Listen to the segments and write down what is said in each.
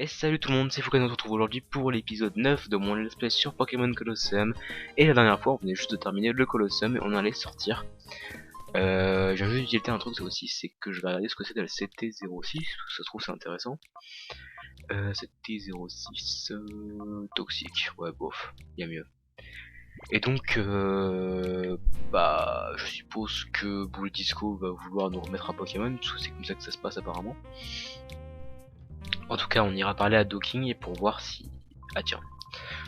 Et salut tout le monde, c'est Foucault, on se retrouve aujourd'hui pour l'épisode 9 de mon let's play sur Pokémon Colosseum. Et la dernière fois, on venait juste de terminer le Colosseum et on allait sortir. J'ai juste utilité un truc aussi, c'est que je vais regarder ce que c'est de la CT06, parce que ça se trouve c'est intéressant. CT06, toxique, ouais bof, y a mieux. Et donc, bah, je suppose que Bull Disco va vouloir nous remettre un Pokémon, parce que c'est comme ça que ça se passe apparemment. En tout cas, on ira parler à Docking pour voir si... Ah tiens,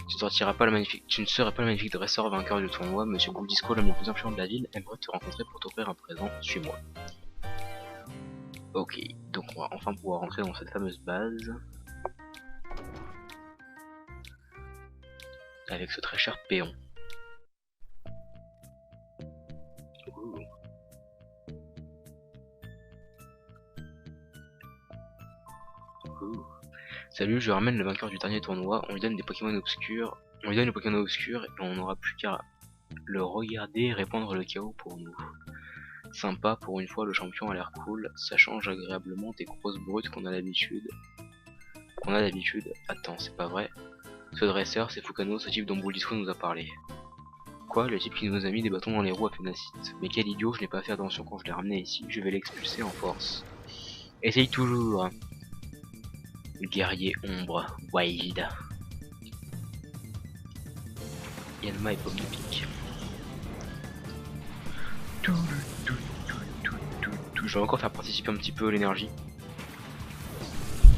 tu ne serais pas le magnifique dresseur vainqueur du tournoi. Monsieur Bouldisco, l'homme le plus influent de la ville, aimerait te rencontrer pour t'offrir un présent. Suis-moi. Ok, donc on va enfin pouvoir rentrer dans cette fameuse base. Avec ce très cher péon. Ouh. Ouh. Salut, je ramène le vainqueur du dernier tournoi. On lui donne des Pokémon obscurs. On lui donne les Pokémon obscurs et on n'aura plus qu'à le regarder et répandre le chaos pour nous. Sympa, pour une fois le champion a l'air cool, ça change agréablement des grosses brutes qu'on a d'habitude. Attends, c'est pas vrai. Ce dresseur, c'est Fukano, ce type dont Bouldisco nous a parlé. Quoi, le type qui nous a mis des bâtons dans les roues à Fénacite. Mais quel idiot, je n'ai pas fait attention quand je l'ai ramené ici, je vais l'expulser en force. Essaye toujours. Guerrier ombre, Wild. Yanma et pomme de pique. Je vais encore faire participer un petit peu l'énergie.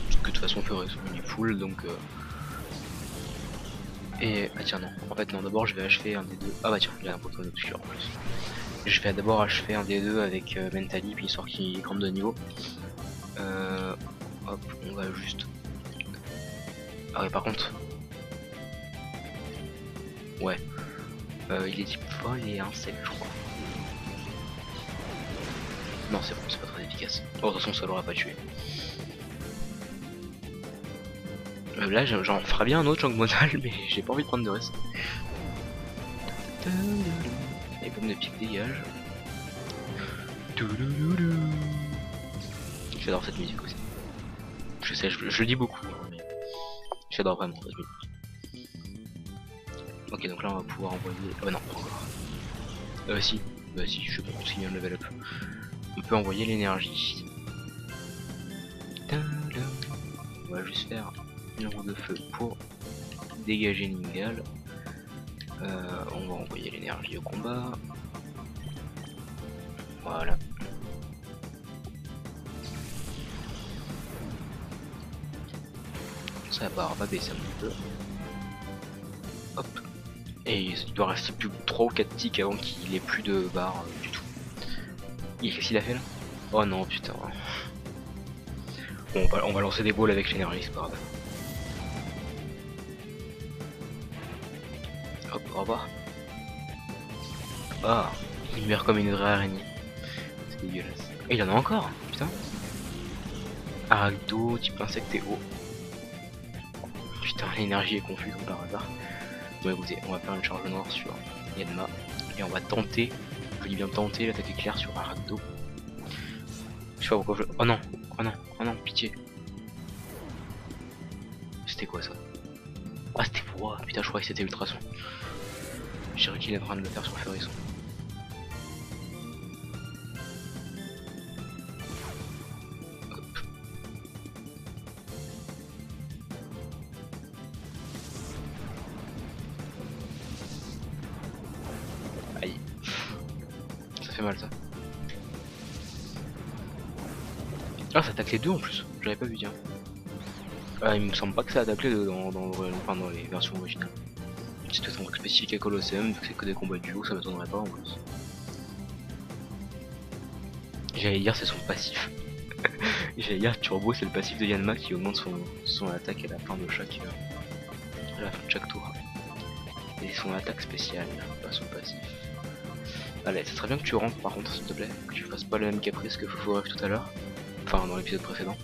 Parce que de toute façon on est full donc Et ah tiens non, en fait non, d'abord je vais achever un des deux. Ah bah tiens, il y a un Pokémon obscur en plus. Je vais d'abord achever un des deux avec Mentally, puis histoire qu'il grimpe de niveau. Hop, on va juste... Ah ouais par contre... Ouais. Il est type vol et insecte je crois. Non c'est bon, c'est pas très efficace. Oh, de toute façon ça l'aura pas tué. Là j'en ferais bien un autre Jangmonal mais j'ai pas envie de prendre de risque. Les pommes de pique dégage. J'adore cette musique aussi. Je sais, je le dis beaucoup, mais j'adore vraiment cette musique. Ok, donc là on va pouvoir envoyer... Oh non, pas encore. Si, bah si, je peux continuer le level up. On peut envoyer l'énergie. On va juste faire une roue de feu pour dégager Ningal. On va envoyer l'énergie au combat. Voilà. Ça va baisser un petit peu. Hop. Et il doit rester plus que 3 ou 4 ticks avant qu'il ait plus de barres du tout. Qu'est-ce qu'il a fait là? Oh non putain. Bon, on va lancer des balles avec l'énergie, c'est pas grave. Hop, au revoir. Ah, il meurt comme une vraie araignée. C'est dégueulasse. Et il y en a encore, putain. Arachdo, type insecte et eau. Putain, l'énergie est confuse comme par hasard. Bon écoutez, on va faire une charge noire sur Yanma. Et on va tenter, je dis bien tenter, l'attaque éclair sur Arachdo. Je sais pas pourquoi je... Oh non, oh non, oh non, pitié. C'était quoi ça? Ah c'était pour... Oh, putain je croyais que c'était ultrason. J'ai cru qu'il est en train de le faire sur Ferrisson. Aïe. Ça fait mal ça. Ah ça attaque les deux en plus, j'avais pas vu tiens. Il me semble pas que ça attaque les deux dans les versions originales. C'est un truc spécifique à Colosseum, vu que c'est que des combats de duo, ça m'étonnerait pas en plus. J'allais dire c'est son passif. J'allais dire Turbo c'est le passif de Yanma qui augmente son attaque à la fin de chaque tour. Et son attaque spéciale, pas son passif. Allez, ça serait bien que tu rentres par contre s'il te plaît, que tu fasses pas le même caprice que Fofo Rêve tout à l'heure. Enfin dans l'épisode précédent.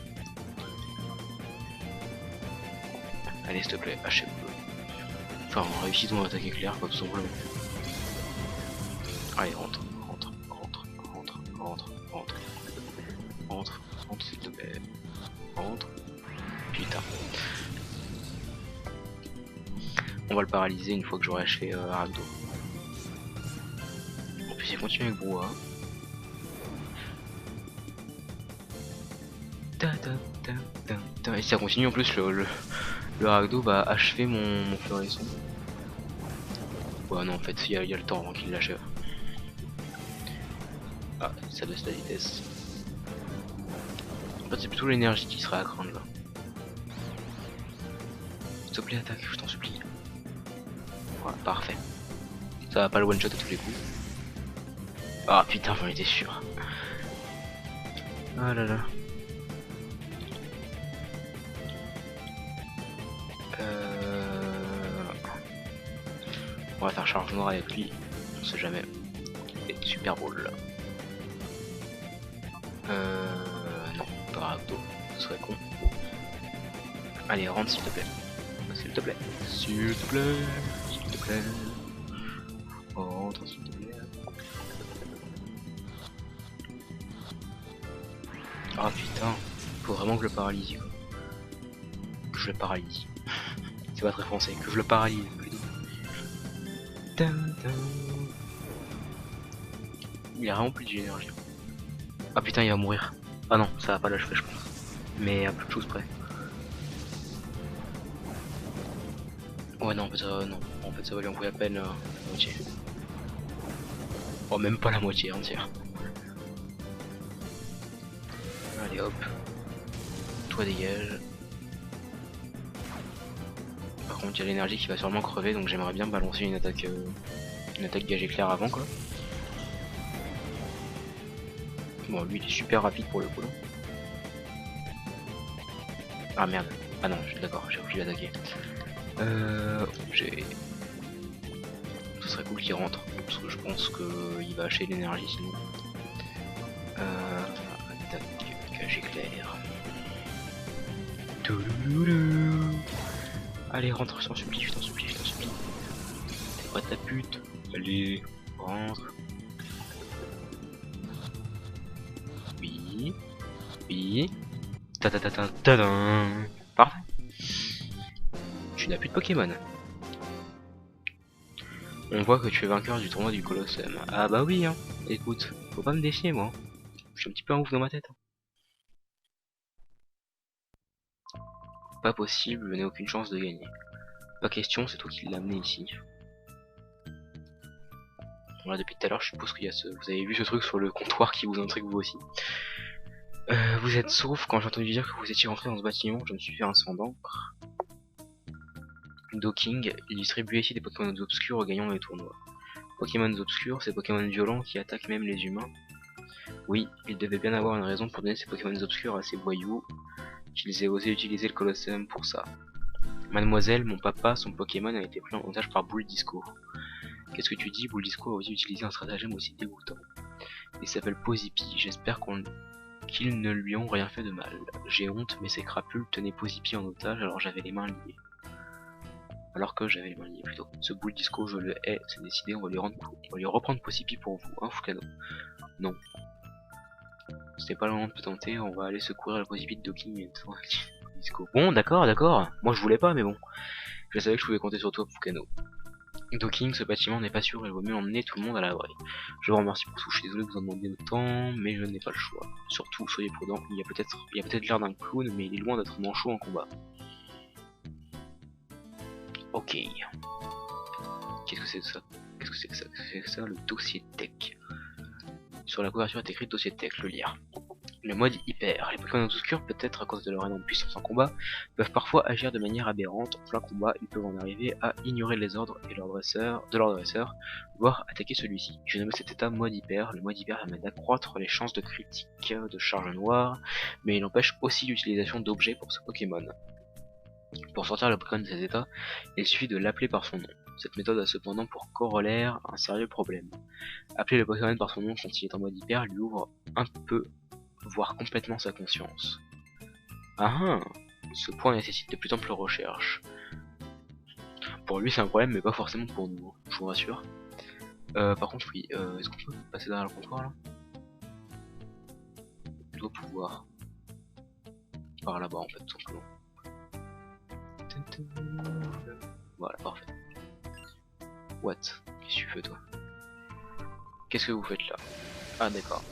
Allez s'il te plaît, achève-le. Enfin, réussis ton attaque éclair, quoi, tout simplement. Allez, rentre, s'il te plaît. Rentre. putain. On va le paralyser une fois que j'aurai achevé Rakdo. On peut essayer de continuer avec Brouhaha. Et si ça continue en plus, le Rakdo va achever mon Florisson. Ouais non en fait il y a le temps avant qu'il l'achève. Ah ça baisse la vitesse. En fait c'est plutôt l'énergie qui sera à craindre là. S'il te plaît attaque, je t'en supplie. Voilà, parfait. Ça va pas le one shot à tous les coups. Ah putain j'en étais sûr. Ah là là. On va faire charge noire avec lui, on sait jamais. Et super bowl là. Non, pas Rakdo, ce serait con. Allez, rentre s'il te plaît. S'il te plaît. S'il te plaît. S'il te plaît. Rentre s'il te plaît. Ah putain, faut vraiment que je le paralyse. Que je le paralyse. C'est pas très français, que je le paralyse. Il a vraiment plus d'énergie. Ah putain, il va mourir. Ah non, ça va pas l'achever, je pense. Mais à peu de choses près. Ouais, non, en fait, non. En fait, ça va lui envoyer à peine la moitié. Oh, même pas la moitié entière. Allez hop. Toi dégage. Par contre, il y a l'énergie qui va sûrement crever, donc j'aimerais bien balancer une attaque gage éclair avant quoi. Bon, lui il est super rapide pour le coup là. Ah merde. Ah non, je suis d'accord, j'ai oublié d'attaquer. Ce serait cool qu'il rentre, parce que je pense qu'il va acheter l'énergie sinon. Attaque gage éclair. Allez, rentre, je t'en supplie, je t'en supplie, je t'en supplie. T'es pas ta pute. Allez, rentre. Oui. Oui. Ta-ta-ta-ta-ta-da. Parfait. Tu n'as plus de Pokémon. On voit que tu es vainqueur du tournoi du Colosseum. Ah bah oui, hein. Écoute, faut pas me défier, moi. Je suis un petit peu un ouf dans ma tête. Pas possible, je n'ai aucune chance de gagner. Pas question, c'est toi qui l'as amené ici. Voilà, depuis tout à l'heure, je suppose qu'il y a ce... Vous avez vu ce truc sur le comptoir qui vous intrigue vous aussi. Vous êtes sauf quand j'ai entendu dire que vous étiez rentré dans ce bâtiment, je me suis fait un sang d'encre. Docking, il distribuait ici des Pokémon obscurs aux gagnants des tournois. Pokémon obscurs, c'est Pokémon violents qui attaquent même les humains. Oui, il devait bien avoir une raison pour donner ces Pokémon obscurs à ces voyous, qu'ils aient osé utiliser le Colosseum pour ça. Mademoiselle, mon papa, son Pokémon a été pris en otage par Bull Disco. Qu'est-ce que tu dis? Bull Disco a aussi utilisé un stratagème aussi dégoûtant. Il s'appelle Pozipi, j'espère qu'ils ne lui ont rien fait de mal. J'ai honte, mais ces crapules tenaient Pozipi en otage alors j'avais les mains liées. Plutôt. Ce Bull Disco, je le hais, c'est décidé, on va lui reprendre Pozipi pour vous, hein, Fukano? Non. C'était pas le moment de te tenter, on va aller secourir le Pozipi de Docking et Disco. Bon, d'accord, moi je voulais pas, mais bon. Je savais que je pouvais compter sur toi, Fukano. Docking, ce bâtiment n'est pas sûr, il vaut mieux emmener tout le monde à l'abri. Je vous remercie pour tout, je suis désolé de vous en demander autant, mais je n'ai pas le choix. Surtout, soyez prudents, il y a peut-être l'air d'un clown, mais il est loin d'être manchot en combat. Ok. Qu'est-ce que c'est que ça? Qu'est-ce que c'est que ça? Qu'est-ce que c'est que ça? Le dossier tech. Sur la couverture est écrit dossier tech, le lire. Le mode hyper. Les Pokémon obscurs, peut-être à cause de leur énorme puissance en combat, peuvent parfois agir de manière aberrante. En plein combat, ils peuvent en arriver à ignorer les ordres de leur dresseur, voire attaquer celui-ci. J'ai nommé cet état mode hyper. Le mode hyper permet d'accroître les chances de critique de charge noire, mais il empêche aussi l'utilisation d'objets pour ce Pokémon. Pour sortir le Pokémon de cet état, il suffit de l'appeler par son nom. Cette méthode a cependant pour corollaire un sérieux problème. Appeler le Pokémon par son nom quand il est en mode hyper lui ouvre un peu, voire complètement sa conscience. Ah ah, ce point nécessite de plus amples recherches. Pour lui c'est un problème mais pas forcément pour nous, je vous rassure. Par contre oui, est-ce qu'on peut passer derrière le comptoir là? On doit pouvoir. Par là-bas en fait tout simplement. Voilà, parfait. What? Qu'est-ce que tu fais toi? Qu'est-ce que vous faites là? Ah d'accord.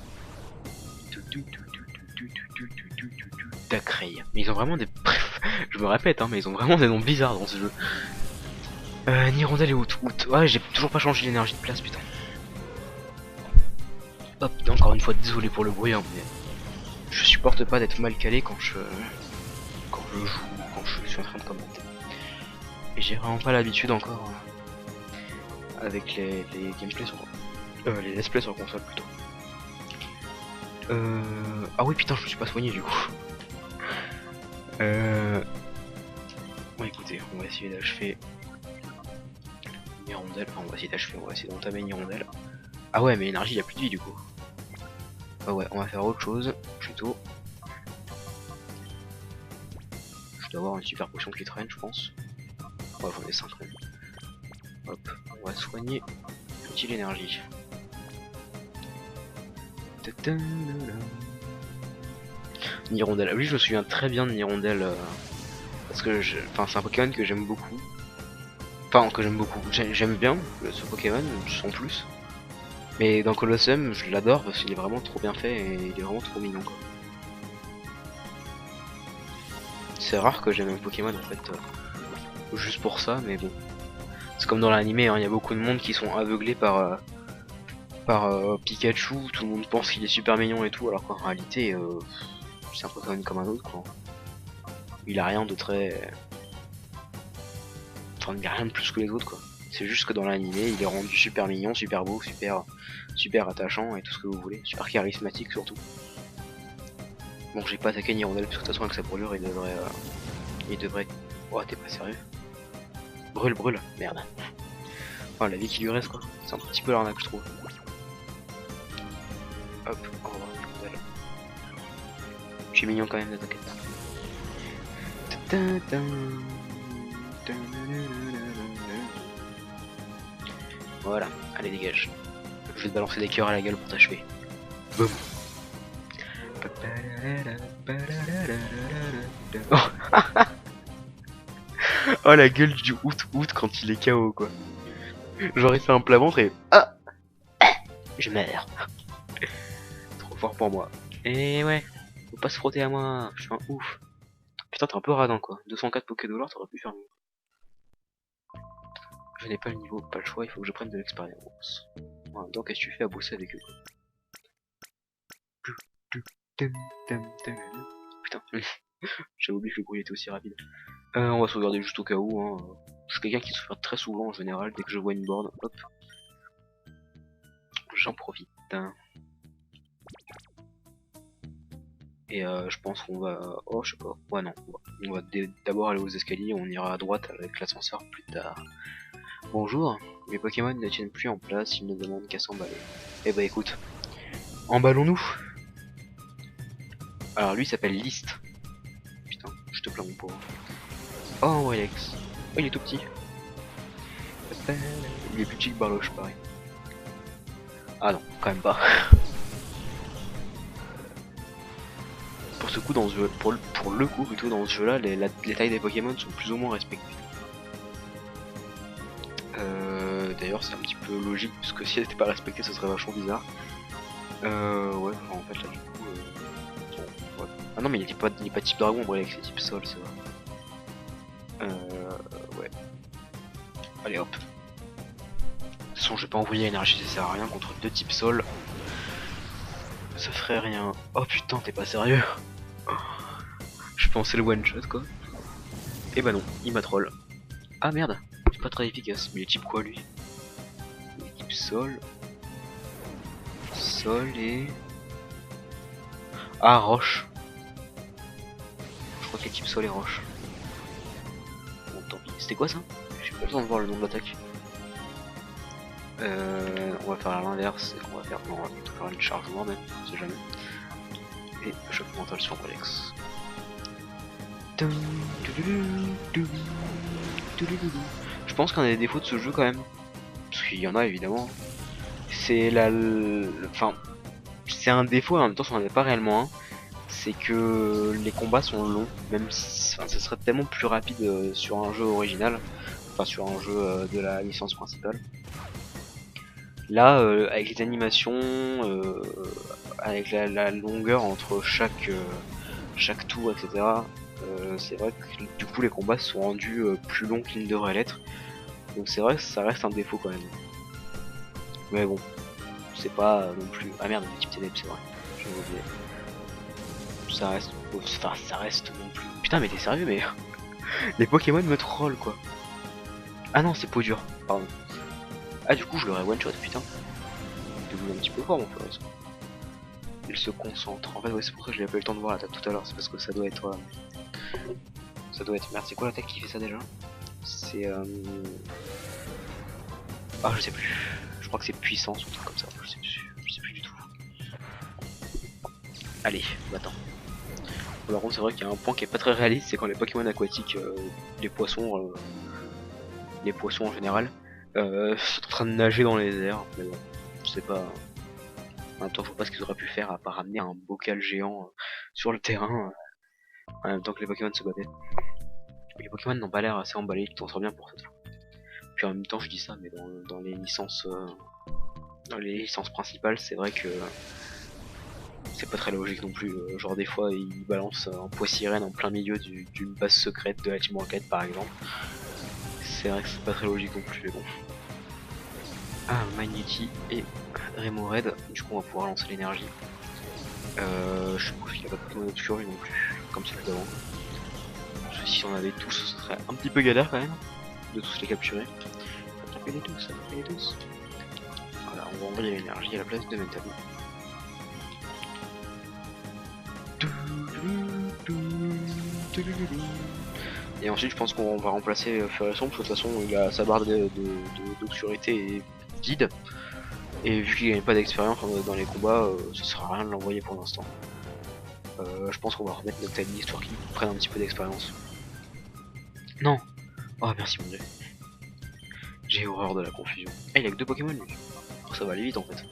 Dacray. Mais ils ont vraiment des... Je me répète hein, mais ils ont vraiment des noms bizarres dans ce jeu. Nirondelle et Out. Ouais, j'ai toujours pas changé l'énergie de place, putain. Hop, encore une fois, désolé pour le bruit, hein, mais je supporte pas d'être mal calé quand je joue, quand je suis en train de commenter. Et j'ai vraiment pas l'habitude encore avec les gameplays sur... les let's play sur console plutôt. Ah oui putain, je me suis pas soigné du coup. Bon écoutez, on va essayer d'achever Nirondelle, enfin on va essayer d'achever, on va essayer d'entamer Nirondelle. Ah ouais mais l'énergie il a plus de vie du coup. Ah ouais, on va faire autre chose plutôt. Je dois avoir une super potion qui traîne je pense. Ouais j'en ai 5 même. Hop, on va soigner petit l'énergie. Nirondelle, ah oui je me souviens très bien de Nirondelle parce que enfin, c'est un Pokémon que j'aime beaucoup. Enfin que j'aime beaucoup, j'aime bien ce Pokémon sans plus. Mais dans Colosseum je l'adore parce qu'il est vraiment trop bien fait et il est vraiment trop mignon quoi. C'est rare que j'aime un Pokémon en fait juste pour ça mais bon. C'est comme dans l'animé, hein, y a beaucoup de monde qui sont aveuglés par Pikachu, tout le monde pense qu'il est super mignon et tout alors qu'en réalité c'est un Pokémon comme un autre quoi. Il a rien de très... Enfin il a rien de plus que les autres quoi. C'est juste que dans l'animé il est rendu super mignon, super beau, super attachant et tout ce que vous voulez. Super charismatique surtout. Bon j'ai pas attaqué Nirondelle parce que de toute façon avec sa brûlure il devrait... Oh t'es pas sérieux? Brûle, merde. Oh la vie qui lui reste quoi. C'est un petit peu l'arnaque je trouve. Hop, au revoir Nirondelle. Je suis mignon quand même, ne t'inquiète pas. Voilà, allez dégage. Je vais te balancer des cœurs à la gueule pour t'achever. Boum. Oh la gueule du Out quand il est KO quoi. J'aurais fait un plat ventre et... Ah, je meurs. Trop fort pour moi. Et ouais, faut pas se frotter à moi, je suis un ouf. Putain t'es un peu radin quoi. 204 Pokédollars t'aurais pu faire mieux. Je n'ai pas le niveau, pas le choix, il faut que je prenne de l'expérience. En même temps, qu'est-ce que tu fais à bosser avec eux? Putain, j'avais oublié que le bruit était aussi rapide. On va sauvegarder juste au cas où. Hein. Je suis quelqu'un qui sauvegarde très souvent en général dès que je vois une borne. Hop, j'en profite. Et je pense qu'on va... Oh, je sais pas. Ouais, non. On va d'abord aller aux escaliers, on ira à droite avec l'ascenseur plus tard. Bonjour, mes Pokémon ne tiennent plus en place, ils ne demandent qu'à s'emballer. Eh bah écoute, emballons-nous. Alors lui s'appelle List. Putain, je te plains mon pauvre. Oh Alex. Oh il est tout petit. Il est plus petit que Barloche pareil. Ah non, quand même pas. Pour ce coup dans ce jeu, pour le coup plutôt dans ce jeu là, les tailles des Pokémon sont plus ou moins respectées. D'ailleurs c'est un petit peu logique parce que si elles n'étaient pas respectées ce serait vachement bizarre. Ouais, enfin, en fait là du coup... bon, ouais. Ah non mais il n'y a pas de type dragon, bon avec c'est type sol c'est vrai. Ouais. Allez hop. De toute façon je vais pas envoyer l'énergie, ça sert à rien contre deux types sol. Ça ferait rien. Oh putain t'es pas sérieux. Je pensais le one shot quoi. Et bah non, il m'a troll. Ah merde, c'est pas très efficace, mais il est type quoi lui? Il est type sol. Sol et... Ah roche. Je crois qu'il est type sol et roche. Bon tant pis. C'était quoi ça? J'ai pas besoin de voir le nom de l'attaque. On va faire l'inverse, c'est qu'on va faire... Non, on va plutôt faire une charge moi même, on sait jamais. Et choc mental sur Alex. Je pense qu'un des défauts de ce jeu quand même, parce qu'il y en a évidemment, c'est enfin, c'est un défaut et en même temps c'en est pas réellement un, c'est que les combats sont longs, même si enfin, ce serait tellement plus rapide sur un jeu original, enfin sur un jeu de la licence principale. Là, avec les animations, avec la longueur entre chaque tour, etc., c'est vrai que du coup les combats sont rendus plus longs qu'ils ne devraient l'être. Donc c'est vrai que ça reste un défaut quand même. Mais bon, c'est pas non plus... Ah merde, le type ténèbres, c'est vrai. J'avais oublié. Ça reste... Enfin, ça reste non plus... Putain, mais t'es sérieux, mais... Les Pokémon me trollent, quoi. Ah non, c'est peau dure, pardon. Ah, du coup, je l'aurais one-shot, putain. Devenu un petit peu fort, mon frère. Il se concentre. En fait, ouais, c'est pour ça que je n'avais pas eu le temps de voir l'attaque tout à l'heure. C'est parce que ça doit être... Ça doit être... Merde, c'est quoi l'attaque qui fait ça, déjà? C'est... Ah, je sais plus. Je crois que c'est puissance ou un truc comme ça. Je sais plus du tout. Allez, va-t'en. Par contre, c'est vrai qu'il y a un point qui est pas très réaliste, c'est quand les Pokémon aquatiques, les poissons en général, sont en train de nager dans les airs. Mais bon, je sais pas. En même temps, je vois pas ce qu'ils auraient pu faire à part ramener un bocal géant sur le terrain en même temps que les Pokémon se battaient. Les Pokémon n'ont pas l'air assez emballés, ils t'en sortent bien pour cette fois. Puis en même temps, je dis ça, mais dans les licences principales, c'est vrai que c'est pas très logique non plus. Genre des fois, ils balancent un poids sirène en plein milieu d'une base secrète de la Team Rocket, par exemple. C'est vrai que c'est pas très logique non plus, mais bon. Ah, Magnéti et Remoraid, du coup on va pouvoir lancer l'énergie. Je suppose qu'il n'y a pas de Pokémon obscur non plus, comme celui d'avant. Si on avait tous, ce serait un petit peu galère quand même, de tous les capturer. Attraper les tous. Voilà, on va envoyer l'énergie à la place de Mentally. Et ensuite je pense qu'on va remplacer Furisson, parce que de toute façon il a sa barre d'obscurité est vide. Et vu qu'il gagne pas d'expérience dans les combats, ça sert à rien de l'envoyer pour l'instant. Je pense qu'on va remettre notre Tiny histoire qu'il prenne un petit peu d'expérience. Non. Oh merci mon dieu. J'ai horreur de la confusion. Ah il a que 2 Pokémon lui. Oh, ça va aller vite en fait.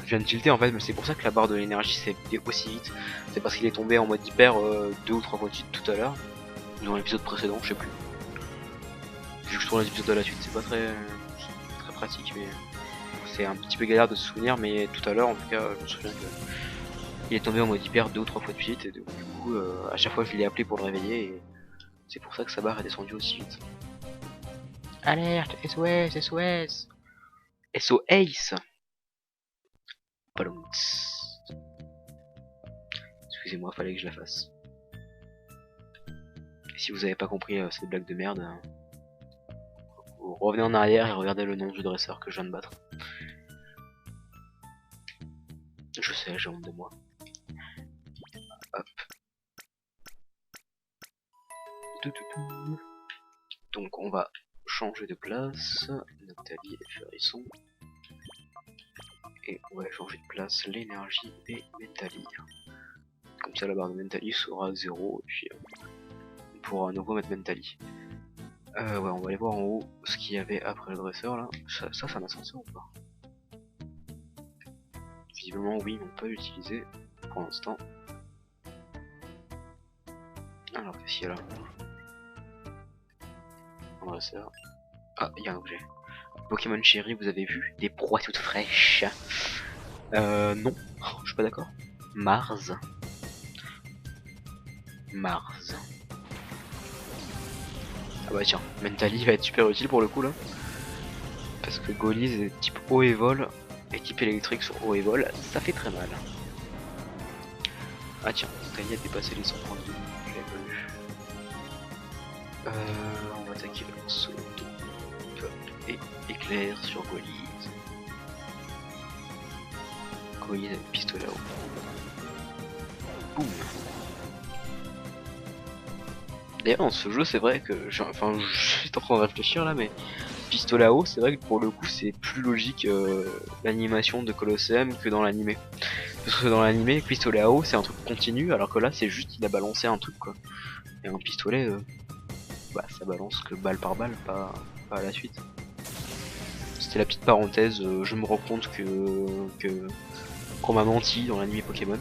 Je viens de tilter en fait, mais c'est pour ça que la barre de l'énergie s'est vidée aussi vite. C'est parce qu'il est tombé en mode hyper 2 ou 3 fois de suite tout à l'heure. Dans l'épisode précédent, je sais plus. Vu que je tourne les épisodes de la suite, c'est pas très pratique, mais c'est un petit peu galère de se souvenir. Mais tout à l'heure, en tout cas, je me souviens que il est tombé en mode hyper 2 ou 3 fois de suite. Et du coup, à chaque fois, je l'ai appelé pour le réveiller. Et c'est pour ça que sa barre est descendue aussi vite. Alerte, SOS, SOS, SOS. Excusez-moi, fallait que je la fasse. Et si vous avez pas compris cette blague de merde, vous revenez en arrière et regardez le nom du dresseur que je viens de battre. Je sais, j'ai honte de moi. Hop. Donc on va changer de place. Nathalie et Furisson. Et on va changer de place l'énergie et Mentally. Comme ça la barre de Mentally sera 0 et puis on pourra à nouveau mettre Mentally. Ouais, on va aller voir en haut ce qu'il y avait après le dresseur là. Ça c'est un ascenseur ou pas? Visiblement oui, mais on peut l'utiliser pour l'instant. Alors qu'est-ce qu'il y a là? Un dresseur. Ah, il y a un objet. Pokémon chéri, vous avez vu? Des proies toutes fraîches. Non, je suis pas d'accord. Mars. Ah bah tiens, Mentally va être super utile pour le coup là. Parce que Goliz est type eau et vol, et type électrique sur eau et vol, ça fait très mal. Ah tiens, Mentally a dépassé les 132, je l'avais pas vu. On va attaquer le saut et éclair sur Goliz. Goliz avec pistolet à eau. Boum. D'ailleurs dans ce jeu c'est vrai que j'étais en train de réfléchir là, mais pistolet à eau c'est vrai que pour le coup c'est plus logique l'animation de Colosseum que dans l'animé. Parce que dans l'animé pistolet à eau c'est un truc continu, alors que là c'est juste il a balancé un truc quoi. Et un pistolet bah ça balance que balle par balle, pas à la suite. c'était la petite parenthèse, je me rends compte que qu'on m'a menti dans l'anime Pokémon.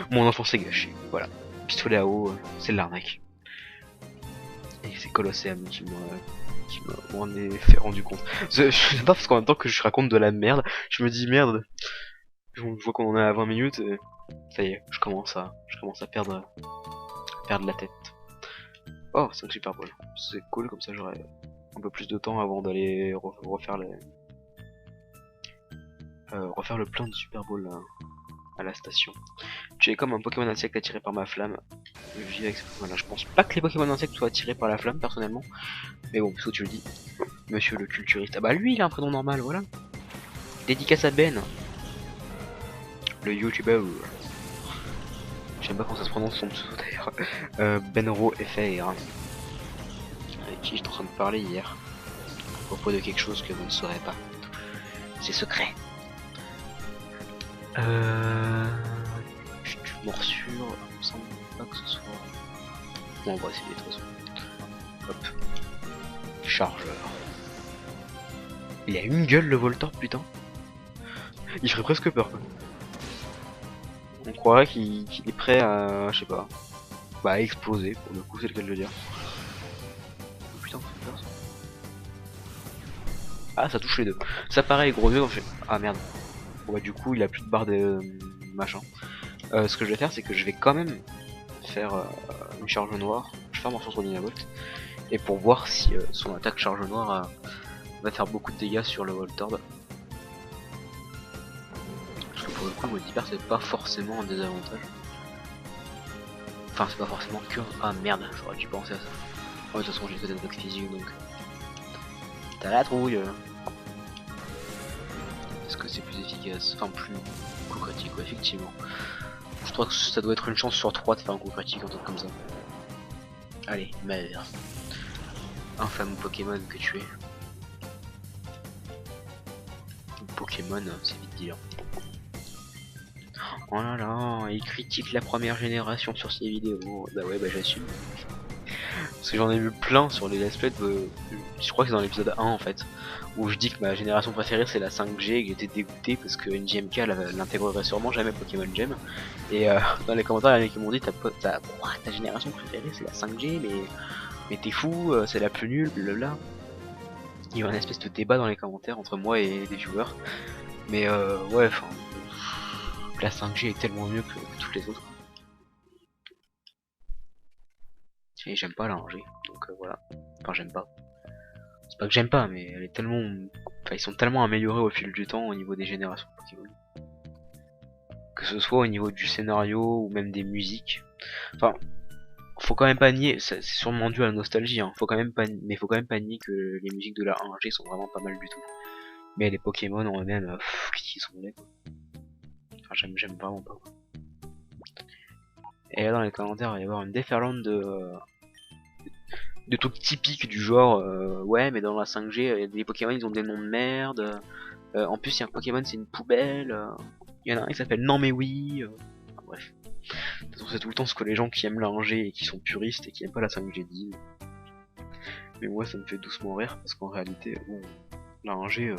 Mon enfance est gâchée, voilà. Pistolet à eau, c'est de l'arnaque. Et c'est Colosseum qui m'en est fait rendu compte. Je sais pas parce qu'en même temps que je raconte de la merde, je me dis merde, je vois qu'on en est à 20 minutes et ça y est, je commence à perdre la tête. Oh, 5 Super Bowl, c'est cool, comme ça j'aurai un peu plus de temps avant d'aller refaire le plein de Super Bowl à la station. Tu es comme un Pokémon insecte attiré par ma flamme. Je vis avec ce Pokémon-là. Je pense pas que les Pokémon insectes soient attirés par la flamme personnellement. Mais bon, soit tu le dis. Monsieur le culturiste. Ah bah lui il a un prénom normal, voilà. Dédicace à Ben. Le YouTuber. J'aime pas quand ça se prononce son pseudo d'ailleurs. Benro FR. Avec qui j'étais en train de parler hier. À propos de quelque chose que vous ne saurez pas. C'est secret. Morsure, il me semble pas que ce soit. Bon, on va essayer de toute façon. Hop. Chargeur. Il a une gueule le Voltorb, putain. Il ferait presque peur quoi. On croirait qu'il est prêt à, je sais pas, bah à exploser, pour le coup c'est le cas de le dire. Oh, putain, ça fait peur ça. Ah, ça touche les deux. Ça paraît gros yeux, ah merde. Bon, bah du coup il a plus de barre de machin. Ce que je vais faire c'est que je vais quand même faire une charge noire. Je vais faire morceau sur Dynavolt. Et pour voir si son attaque charge noire va faire beaucoup de dégâts sur le Voltorb. Parce que pour le coup, le hyper c'est pas forcément un désavantage. Enfin, c'est pas forcément que. Ah merde, j'aurais dû penser à ça. Oh, de toute façon, j'ai fait des attaques physiques donc. T'as la trouille. Est-ce que c'est plus efficace? Enfin, plus coup critique, ouais, effectivement. Je crois que ça doit être une chance sur 3 de faire un coup critique, un truc comme ça. Allez, merde. Infâme Pokémon que tu es. Pokémon, c'est vite dire. Oh là là, il critique la première génération sur ses vidéos. Bah ouais, bah j'assume. Parce que j'en ai vu plein sur les let's play je crois que c'est dans l'épisode 1 en fait, où je dis que ma génération préférée c'est la 5G et que j'étais dégoûté parce que NGMK l'intégrerait sûrement jamais Pokémon Gem. Et dans les commentaires il y en a qui m'ont dit ta génération préférée c'est la 5G mais t'es fou, c'est la plus nulle, blablabla. Il y a eu un espèce de débat dans les commentaires entre moi et des viewers. Mais ouais, enfin, la 5G est tellement mieux que toutes les autres. Et j'aime pas la rangée, donc voilà. Enfin, j'aime pas. C'est pas que j'aime pas, mais elle est tellement. Enfin, ils sont tellement améliorés au fil du temps au niveau des générations de Pokémon. Que ce soit au niveau du scénario ou même des musiques. Enfin, faut quand même pas nier, c'est sûrement dû à la nostalgie, hein. Mais faut quand même pas nier que les musiques de la 1G sont vraiment pas mal du tout. Mais les Pokémon en eux-mêmes, qu'est-ce qu'ils sont laids quoi. Enfin, j'aime vraiment pas quoi. Et là dans les commentaires il va y avoir une déferlante de trucs typiques du genre ouais mais dans la 5G les Pokémon ils ont des noms de merde, en plus il y a un Pokémon c'est une poubelle, il y en a un qui s'appelle non mais oui, enfin, bref. De toute façon c'est tout le temps ce que les gens qui aiment la 1G et qui sont puristes et qui aiment pas la 5G disent. Mais moi ça me fait doucement rire parce qu'en réalité bon, la 1G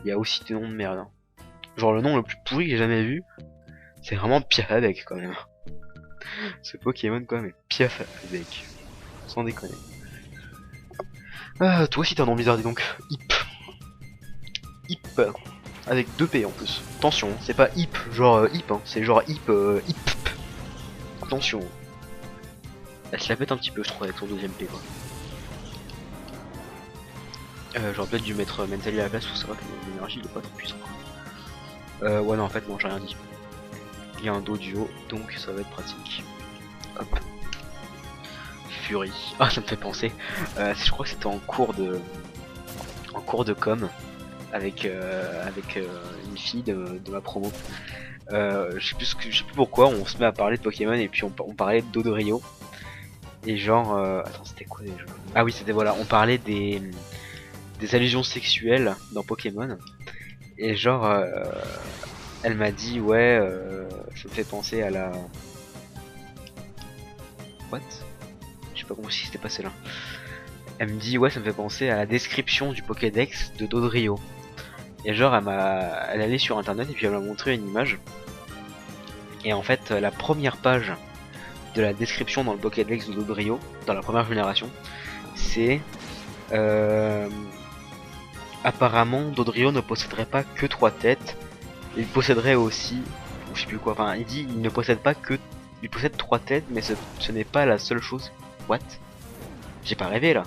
il y a aussi des noms de merde hein. Genre le nom le plus pourri que j'ai jamais vu c'est vraiment Piafadek quand même. Ce Pokémon quand même est Piafadek. Sans déconner. Ah, toi aussi t'as un nom bizarre, dis donc. Hip. Hip. Avec 2 P en plus. Attention, c'est pas hip, genre hip, hein. C'est genre hip, hip. Attention. Elle se la pète un petit peu, je trouve, avec son 2ème P, quoi. J'aurais peut-être dû mettre Mentally à la place, parce que c'est vrai que l'énergie il est pas trop puissant. Ouais, non, en fait, non, j'ai rien dit. Il y a un dos duo, donc ça va être pratique. Hop. Fury. Ah, ça me fait penser. Je crois que c'était en cours de com avec une fille de ma promo. Je sais plus pourquoi on se met à parler de Pokémon et puis on parlait de Rio. Et genre attends c'était quoi déjà? Ah oui c'était voilà on parlait des allusions sexuelles dans Pokémon. Et genre elle m'a dit ouais ça me fait penser à la what? Je sais pas comment si c'était passé là. Elle me dit ouais, ça me fait penser à la description du Pokédex de Dodrio. Et genre elle allait sur internet et puis elle m'a montré une image. Et en fait la première page de la description dans le Pokédex de Dodrio, dans la première génération, c'est apparemment Dodrio ne posséderait pas que 3 têtes. Il posséderait aussi, ou je sais plus quoi, enfin il dit il ne possède pas que, il possède 3 têtes, mais ce n'est pas la seule chose. What? J'ai pas rêvé là.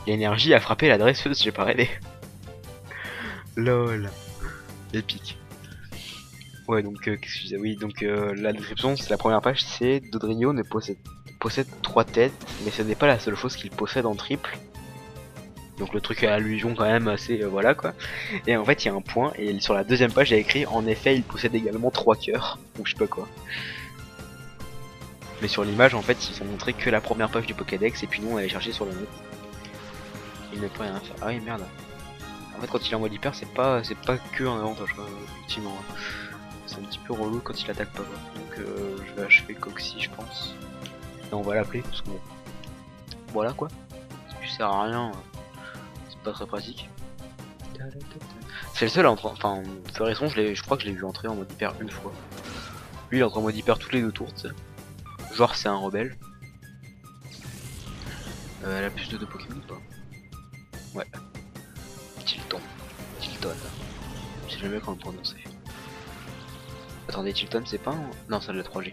L'énergie a frappé la dresseuse, j'ai pas rêvé. Lol. Épique. Ouais, donc qu'est-ce que je disais? Oui, donc la description, c'est la première page, c'est Dodrio ne possède 3 têtes, mais ce n'est pas la seule chose qu'il possède en triple. Donc le truc à allusion quand même assez voilà quoi. Et en fait il y a un point et sur la deuxième page il y a écrit en effet il possède également 3 cœurs, ou je sais pas quoi. Mais sur l'image en fait ils ont montré que la première page du Pokédex et puis nous on allait chercher sur le net. Il ne peut rien faire. Ah oui merde. En fait quand il est en mode hyper c'est pas que un avantage quoi, effectivement. C'est un petit peu relou quand il attaque pas quoi. Donc je vais achever Coxy je pense. Et on va l'appeler parce que voilà quoi. Ça sert à rien. Pas très pratique. C'est le seul à entrer. Enfin, de toute façon, je crois que je l'ai vu entrer en mode hyper une fois. Lui, il entre en mode hyper toutes les 2 tours, tu sais. Genre, c'est un rebelle. Elle a plus de 2 Pokémon ou pas? Ouais. Tilton. Tilton. Je sais jamais comment le prononcer. Attendez, Tilton, c'est pas un... Non, c'est de la 3G.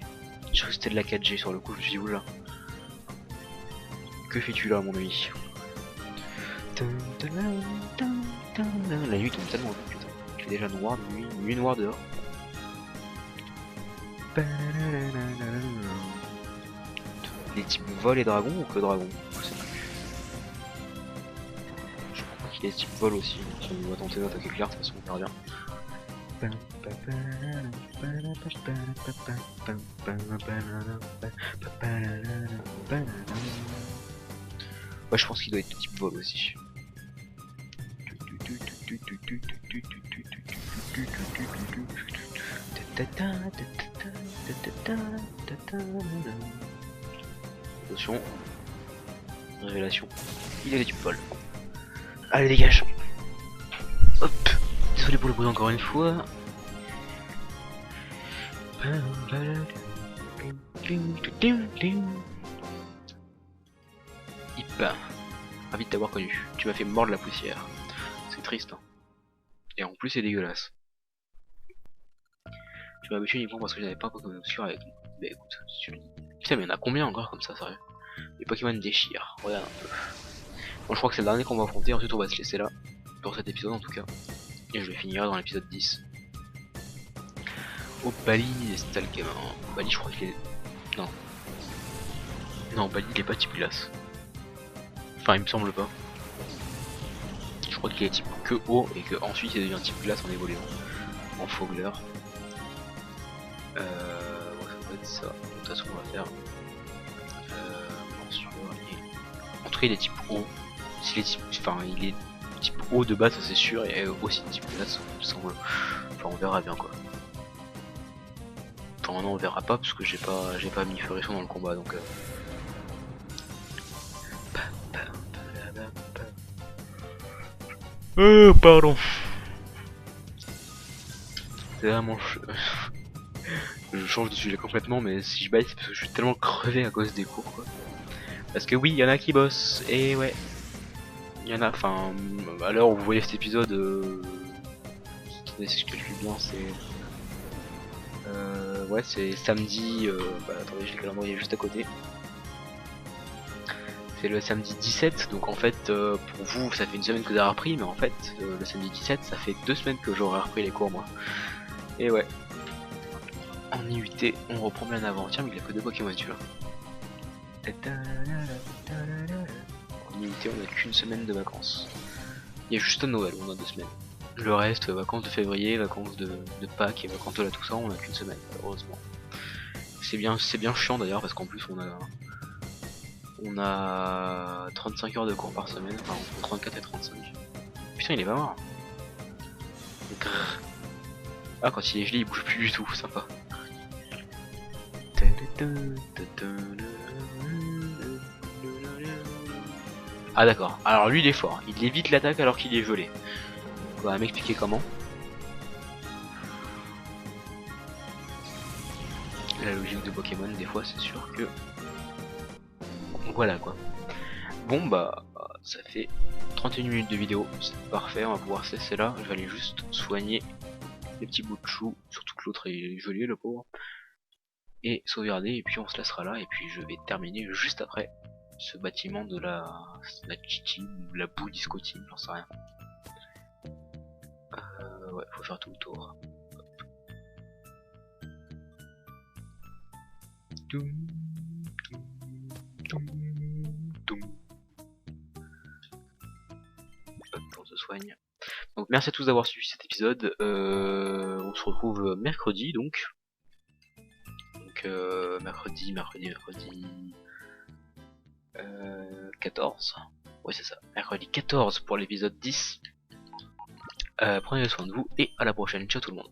Je crois que c'était de la 4G sur le coup, je me suis dit, oula. Que fais-tu là, mon ami? La nuit tombe tellement vite, putain. Il fait déjà noir, nuit noire dehors. Les types vol et dragon ou que dragon? Je sais plus. Je crois qu'il y a des types vol aussi. On va tenter d'attaquer clair, de toute façon on verra bien. Ouais, je pense qu'il doit être type vol aussi. Attention. Révélation. Il est type vol. Allez, dégage. Hop. Désolé pour le bruit encore une fois. Hip. Ravi de t'avoir connu. Tu m'as fait mordre la poussière. C'est triste. Hein. Et en plus, c'est dégueulasse. Tu m'as habitué uniquement parce que j'avais pas un Pokémon obscur avec moi. Bah écoute, si tu le dis. Putain, mais il y en a combien encore comme ça, sérieux? Les Pokémon déchirent. Regarde un peu. Bon, je crois que c'est le dernier qu'on va affronter. Ensuite, on va se laisser là. Pour cet épisode en tout cas. Et je vais finir dans l'épisode 10. Oh, Bali et Stalkemer. Bali, je crois qu'il est. Non. Non, Bali, il est pas type glace. Enfin, il me semble pas. Je crois qu'il est type que eau et que ensuite il devient type glace en évoluant. En Fogler. Ouais, ça doit être ça. De toute façon, on va faire. En tout cas, il est type eau. S'il est type. Enfin, il est type eau de base, ça c'est sûr, et aussi type glace, il me semble. Enfin, on verra bien quoi. Enfin, non, on verra pas parce que j'ai pas mis Furisson dans le combat donc. Pardon. C'est vraiment. Je change de sujet complètement, mais si je baille, c'est parce que je suis tellement crevé à cause des cours, quoi. Parce que oui, il y en a qui bossent, et ouais. Il y en a, enfin. À l'heure où vous voyez cet épisode. Si je calcule bien, c'est. Ouais, c'est samedi. Bah, attendez, j'ai le calendrier juste à côté. C'est le samedi 17, donc en fait pour vous ça fait une semaine que vous avez repris, mais en fait le samedi 17 ça fait 2 semaines que j'aurais repris les cours moi. Et ouais, en IUT on reprend bien avant. Tiens mais il a que 2 Pokémon celui-là. En IUT on a qu'une semaine de vacances. Il y a juste Noël où on a 2 semaines. Le reste, vacances de février, vacances de Pâques et vacances de la Toussaint, on a qu'une semaine heureusement. C'est bien chiant d'ailleurs parce qu'en plus on a 35 heures de cours par semaine, enfin entre 34 et 35. Putain il est pas mort. Ah quand il est gelé il bouge plus du tout, sympa. Ah d'accord, alors lui il est fort, il évite l'attaque alors qu'il est gelé. On va m'expliquer comment. La logique de Pokémon, des fois c'est sûr que... Voilà quoi. Bon bah, ça fait 31 minutes de vidéo, c'est parfait, on va pouvoir cesser là. Je vais aller juste soigner les petits bouts de chou, surtout que l'autre est gelé le pauvre. Et sauvegarder, et puis on se laissera là, et puis je vais terminer juste après ce bâtiment de la Chichi, ou la boue disco-team, j'en sais rien. Ouais, faut faire tout le tour. Hop, on se soigne. Donc merci à tous d'avoir suivi cet épisode. On se retrouve mercredi donc. Mercredi 14. Ouais c'est ça, mercredi 14 pour l'épisode 10. Prenez soin de vous et à la prochaine, ciao tout le monde.